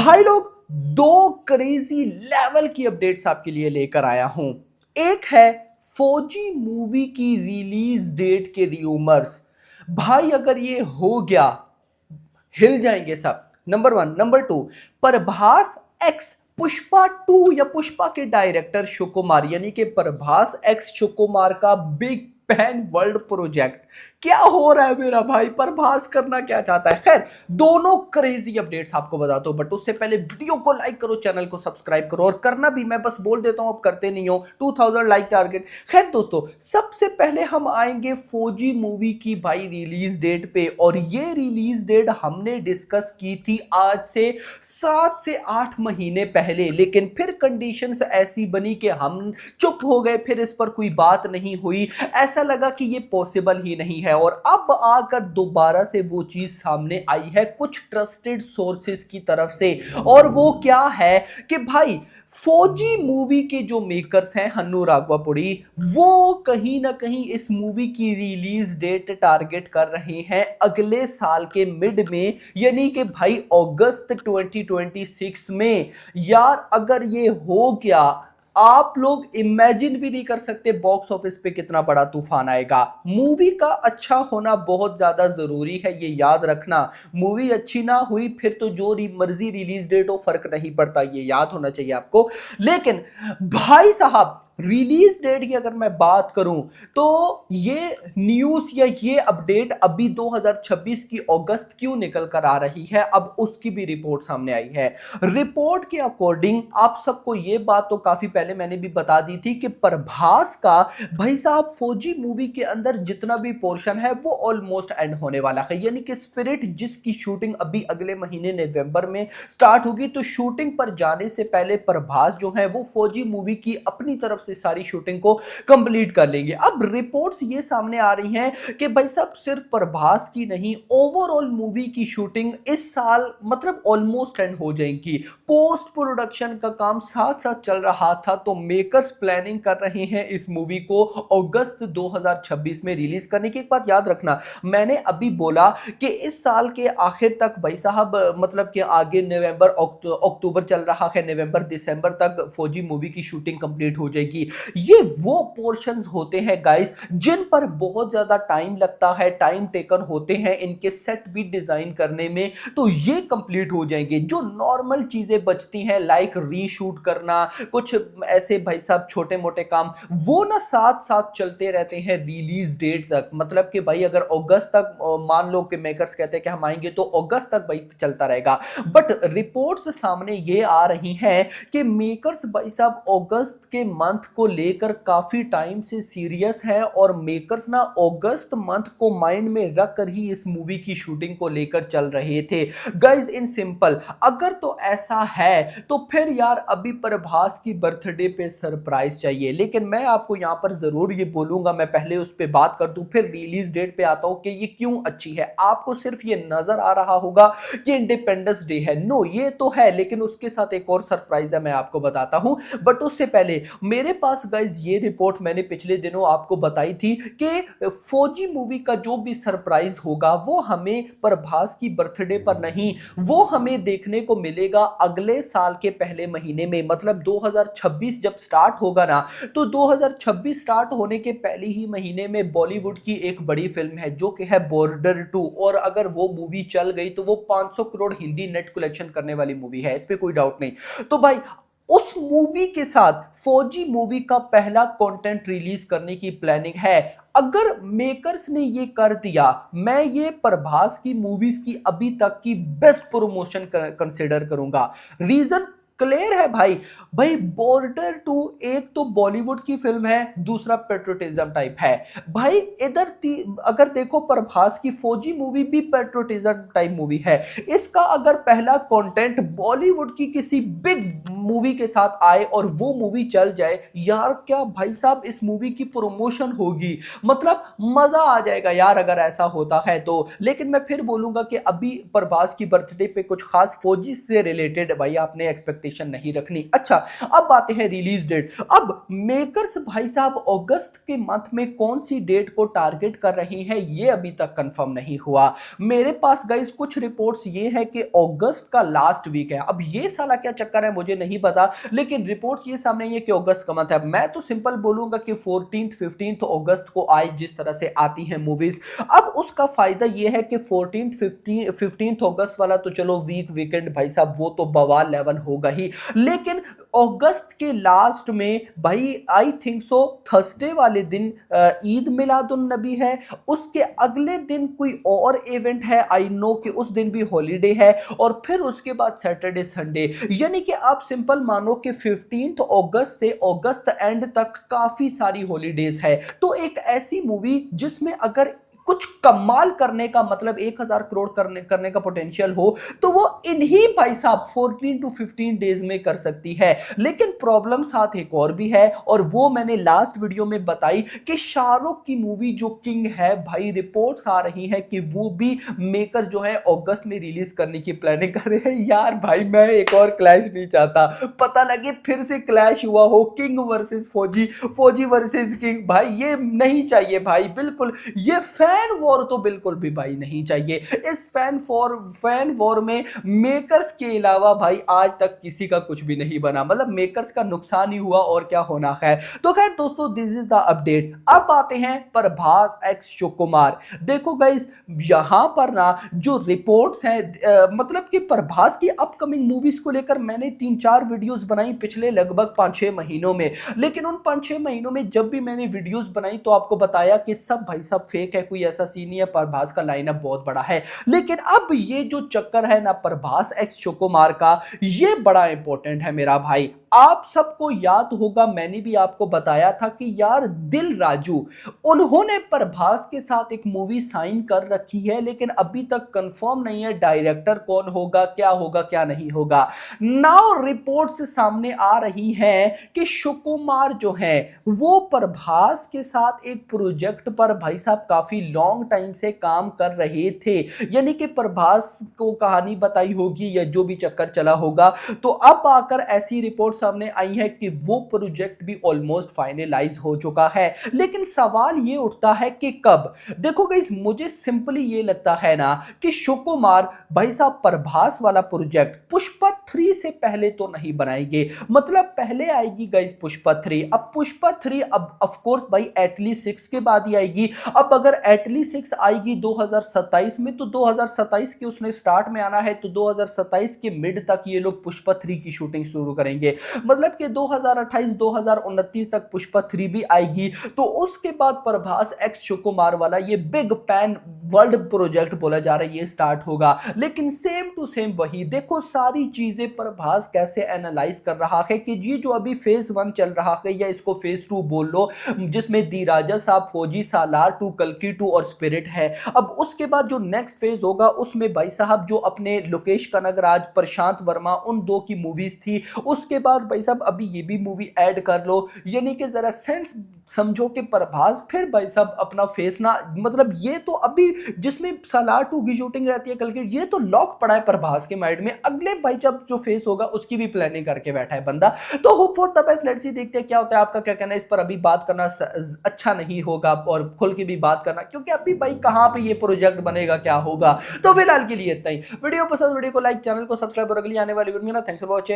भाई लोग, दो क्रेजी लेवल की अपडेट्स आपके लिए लेकर आया हूं। एक है फौजी मूवी की रिलीज डेट के रूमर्स। भाई अगर ये हो गया, हिल जाएंगे सब। Number one. Number two, Prabhas x Pushpa two या पुष्पा के डायरेक्टर सुकुमार यानी कि प्रभास एक्स सुकुमार का बिग पैन वर्ल्ड प्रोजेक्ट क्या हो रहा है मेरा भाई? प्रभास करना क्या चाहता है? खैर, दोनों क्रेजी अपडेट्स आपको बताता हूं, बट उससे पहले वीडियो को लाइक करो, चैनल को सब्सक्राइब करो। और करना भी, मैं बस बोल देता हूं, अब करते नहीं हो। 2000 लाइक टारगेट। खैर दोस्तों, सबसे पहले हम आएंगे फौजी मूवी की भाई रिलीज डेट पे। और ये रिलीज डेट हमने डिस्कस की थी आज से 7 से 8 महीने पहले, लेकिन फिर कंडीशंस ऐसी बनी कि हम चुप हो गए, फिर इस पर कोई बात नहीं हुई। ऐसा लगा कि ये पॉसिबल ही नहीं है। और अब आकर दोबारा से वो चीज सामने आई है कुछ ट्रस्टेड सोर्सेस की तरफ से। और वो क्या है कि भाई फौजी मूवी के जो मेकर्स हैं हन्नू राघवापुड़ी, वो कहीं ना कहीं इस मूवी की रिलीज डेट टारगेट कर रहे हैं अगले साल के मिड में, यानी कि भाई अगस्त 2026 में। यार अगर ये हो गया, आप लोग इमेजिन भी नहीं कर सकते बॉक्स ऑफिस पे कितना बड़ा तूफान आएगा। मूवी का अच्छा होना बहुत ज्यादा जरूरी है, ये याद रखना। मूवी अच्छी ना हुई फिर तो जो मर्जी रिलीज डेट हो, फर्क नहीं पड़ता, ये याद होना चाहिए आपको। लेकिन भाई साहब, रिलीज डेट की अगर मैं बात करूं तो ये न्यूज या ये अपडेट अभी 2026 की अगस्त क्यों निकल कर आ रही है, अब उसकी भी रिपोर्ट सामने आई है। रिपोर्ट के अकॉर्डिंग आप सबको ये बात तो काफी पहले मैंने भी बता दी थी कि प्रभास का भाई साहब फौजी मूवी के अंदर जितना भी पोर्शन है वो ऑलमोस्ट एंड होने वाला है। यानी कि स्पिरिट जिसकी शूटिंग अभी अगले महीने नवंबर में स्टार्ट होगी, तो शूटिंग पर जाने से पहले प्रभास जो है वो फौजी मूवी की अपनी तरफ से सारी शूटिंग को कंप्लीट कर लेंगे। अब रिपोर्ट्स ये सामने आ रही हैं कि भाई साहब सिर्फ प्रभास की नहीं, ओवरऑल मूवी की शूटिंग इस साल मतलब ऑलमोस्ट एंड हो जाएगी। पोस्ट प्रोडक्शन का काम साथ साथ चल रहा था, तो मेकर्स प्लानिंग कर रहे हैं इस मूवी को अगस्त 2026 में रिलीज करने की। एक बात याद रखना, मैंने अभी बोला कि इस साल के आखिर तक भाई साहब, मतलब कि आगे नवंबर अक्टूबर चल रहा है, नवंबर दिसंबर तक फौजी मूवी की शूटिंग कंप्लीट हो जाएगी। ये वो पोर्शंस होते हैं गाइस जिन पर बहुत ज्यादा टाइम लगता है, टाइम टेकन होते हैं इनके सेट भी डिजाइन करने में, तो ये कंप्लीट हो जाएंगे। जो नॉर्मल चीजें बचती हैं लाइक रीशूट करना, कुछ ऐसे भाई साहब छोटे मोटे काम, वो ना साथ साथ चलते रहते हैं रिलीज डेट तक। मतलब कि भाई अगर अगस्त तक मान लो कि मेकर्स कहते हैं कि हम आएंगे, तो अगस्त तक भाई चलता रहेगा। बट रिपोर्ट्स सामने ये आ रही हैं कि मेकर्स भाई साहब अगस्त के मंथ को लेकर काफी टाइम से सीरियस है, और मेकर्स ना अगस्त मंथ को माइंड में रख कर ही इस मूवी की शूटिंग को लेकर चल रहे थे। गाइज इन सिंपल, अगर तो ऐसा है तो फिर यार अभी प्रभास की बर्थडे पे सरप्राइज चाहिए। लेकिन मैं आपको यहां पर जरूर ये बोलूंगा, मैं पहले उस पर बात कर दूं फिर रिलीज डेट पे आता हूं कि ये क्यों अच्छी है। आपको सिर्फ ये नजर आ रहा होगा कि इंडिपेंडेंस डे है, नो ये तो है, लेकिन उसके साथ एक और सरप्राइज है, मैं आपको बताता हूं। बट उससे पहले मेरे पास गाइज ये रिपोर्ट मैंने पिछले दिनों आपको बताई थी कि फौजी मूवी का जो भी सरप्राइज होगा वो हमें प्रभास की बर्थडे पर नहीं, वो हमें देखने को मिलेगा अगले साल के पहले महीने में। मतलब 2026 जब स्टार्ट होगा ना, तो 2026 स्टार्ट होने के पहले ही महीने में बॉलीवुड की एक बड़ी फिल्म है जो कि है बॉर्डर 2। और अगर वो मूवी चल गई तो वो 500 करोड़ हिंदी नेट कलेक्शन करने वाली मूवी है, इस पे कोई डाउट नहीं। तो भाई उस मूवी के साथ फौजी मूवी का पहला कंटेंट रिलीज करने की प्लानिंग है। अगर मेकर्स ने ये कर दिया, मैं ये प्रभास की मूवीज की अभी तक की बेस्ट प्रमोशन कंसिडर करूंगा। रीजन क्लियर है भाई। भाई बॉर्डर 2 एक तो बॉलीवुड की फिल्म है, दूसरा पेट्रोटिज्म टाइप है। भाई इधर अगर देखो प्रभास की फौजी मूवी भी पेट्रोटिज्म टाइप मूवी है। इसका अगर पहला कंटेंट बॉलीवुड की किसी बिग मूवी के साथ आए और वो मूवी चल जाए, यार क्या भाई साहब इस मूवी की प्रमोशन होगी, मतलब मजा आ जाएगा यार अगर ऐसा होता है तो। लेकिन मैं फिर बोलूंगा कि अभी प्रभास की बर्थडे पे कुछ खास फौजी से रिलेटेड भाई आपने एक्सपेक्टेशन एक्सपेक्टेशन नहीं रखनी। अच्छा, अब आते हैं रिलीज डेट। अब मेकर्स भाई साहब अगस्त के मंथ में कौन सी डेट को टारगेट कर रही हैं ये अभी तक कंफर्म नहीं हुआ। मेरे पास गाइस कुछ रिपोर्ट्स ये है कि अगस्त का लास्ट वीक है। अब ये साला क्या चक्कर है मुझे नहीं पता, लेकिन रिपोर्ट्स ये सामने है कि अगस्त का मंथ है। मैं तो सिंपल बोलूंगा कि 14th 15th अगस्त को आए जिस तरह से आती हैं मूवीज। अब उसका फायदा ये है कि 14th 15th अगस्त वाला तो चलो वीकेंड भाई साहब वो तो बवाल लेवल होगा ही, लेकिन अगस्त के लास्ट में भाई आई थिंक सो थर्सडे वाले दिन ईद मिलादुन नबी है, उसके अगले दिन कोई और इवेंट है, आई नो कि उस दिन भी हॉलीडे है, और फिर उसके बाद सैटरडे संडे, यानी कि आप सिंपल मानो कि 15th अगस्त से अगस्त एंड तक काफी सारी हॉलीडेज है। तो एक ऐसी मूवी जिसमें अगर कुछ कमाल करने का मतलब 1000 करोड़ करने का पोटेंशियल हो तो वो इन्हीं भाई साहब 14 to 15 डेज में कर सकती है। लेकिन प्रॉब्लम साथ एक और भी है, और वो मैंने लास्ट वीडियो में बताई कि शाहरुख की मूवी जो किंग है भाई, रिपोर्ट्स आ रही है कि वो भी मेकर जो है अगस्त में रिलीज करने की प्लानिंग कर रहे हैं। यार भाई मैं एक और क्लैश नहीं चाहता, पता लगे फिर से क्लैश हुआ हो, किंग वर्सेस फौजी, फौजी वर्सेस किंग, भाई ये नहीं चाहिए भाई, बिल्कुल ये फैन वॉर तो बिल्कुल भी भाई नहीं चाहिए। इस फैन वॉर में मेकर्स के अलावा भाई आज तक किसी का कुछ भी नहीं बना, मतलब मेकर्स का नुकसान ही हुआ और क्या होना है। तो खैर दोस्तों दिस इज द अपडेट। अब आते हैं प्रभास एक्स शिवकुमार। देखो गाइस यहां पर ना जो रिपोर्ट्स हैं मतलब कि प्रभास की अपकमिंग मूवीज को लेकर मैंने 3-4 वीडियोस बनाई पिछले लगभग 5-6 महीनों में, लेकिन उन 5-6 महीनों में जब भी मैंने वीडियोस बनाई तो आपको बताया कि सब भाई सब फेक है, कोई ऐसा सीन नहीं है, प्रभास का लाइनअप बहुत बड़ा है। लेकिन अब ये जो चक्कर है ना प्रभास एक्स शिवकुमार का, ये बड़ा इंपॉर्टेंट है मेरा भाई। आप सबको याद होगा मैंने भी आपको बताया था कि यार दिल राजू उन्होंने प्रभास के साथ एक मूवी साइन कर रखी है, लेकिन अभी तक कंफर्म नहीं है डायरेक्टर कौन होगा क्या नहीं होगा। नाउ रिपोर्ट्स सामने आ रही हैं कि शिवकुमार जो है वो प्रभास के साथ एक प्रोजेक्ट पर भाई साहब काफी लॉन्ग टाइम से काम कर रहे थे, यानी कि प्रभास को कहानी बताई होगी या जो भी चक्कर चला होगा। तो अब आकर ऐसी रिपोर्ट सामने आई है कि वो प्रोजेक्ट भी ऑलमोस्ट फाइनलाइज हो चुका है, लेकिन सवाल ये उठता है कि कब। देखो गाइस मुझे सिंपली ये लगता है ना कि शिवकुमार भाई साहब प्रभास वाला प्रोजेक्ट पुष्पा 3 से पहले तो नहीं बनाएंगे, मतलब पहले आएगी गाइस पुष्पा 3। अब पुष्पा 3 अब ऑफ कोर्स भाई एटली 6 के बाद ही आएगी। अब अगर एटली 6 आएगी 2027 में तो 2027 के उसने स्टार्ट में आना है, तो 2027 के मिड तक ये लोग पुष्पा 3 की शूटिंग शुरू करेंगे, मतलब कि 2028-2029 तक पुष्पा 3 भी आएगी। तो उसके बाद प्रभास एक्स शिवकुमार वाला ये बिग पैन वर्ल्ड प्रोजेक्ट बोला जा रहा है ये स्टार्ट होगा। लेकिन सेम टू सेम वही देखो सारी चीजें प्रभास कैसे एनालाइज कर रहा है कि ये जो अभी फेज 1 चल रहा है या इसको फेज 2 बोल लो, जिसमें दी राजा साहब, फौजी, सालार 2, कल्कि 2 और स्पिरिट है। अब उसके बाद जो नेक्स्ट फेज होगा उसमें भाई साहब जो अपने लोकेश कनगराज, प्रशांत वर्मा उन दो की मूवीज थी, उसके बाद भाई साहब अभी ये भी मूवी ऐड कर लो, यानी कि जरा सेंस समझो कि प्रभास फिर भाई साहब अपना फेस ना, मतलब ये तो अभी जिसमें सालार 2 की शूटिंग रहती है कल, ये तो लॉक पड़ा है प्रभास के माइंड में, अगले भाई जब जो फेस होगा उसकी भी प्लानिंग करके बैठा है बंदा। तो hope for the best, let's see देखते हैं क्या होता है। आपका क्या कहना है इस पर? अभी बात करना अच्छा नहीं होगा और खुल के भी बात करना, क्योंकि अभी भाई कहां पे ये प्रोजेक्ट बनेगा क्या होगा। तो फिलहाल के लिए इतना ही। वीडियो पसंद वीडियो को लाइक, चैनल को सब्सक्राइब और अगली आने वाली वीडियो में ना। Thanks for watching.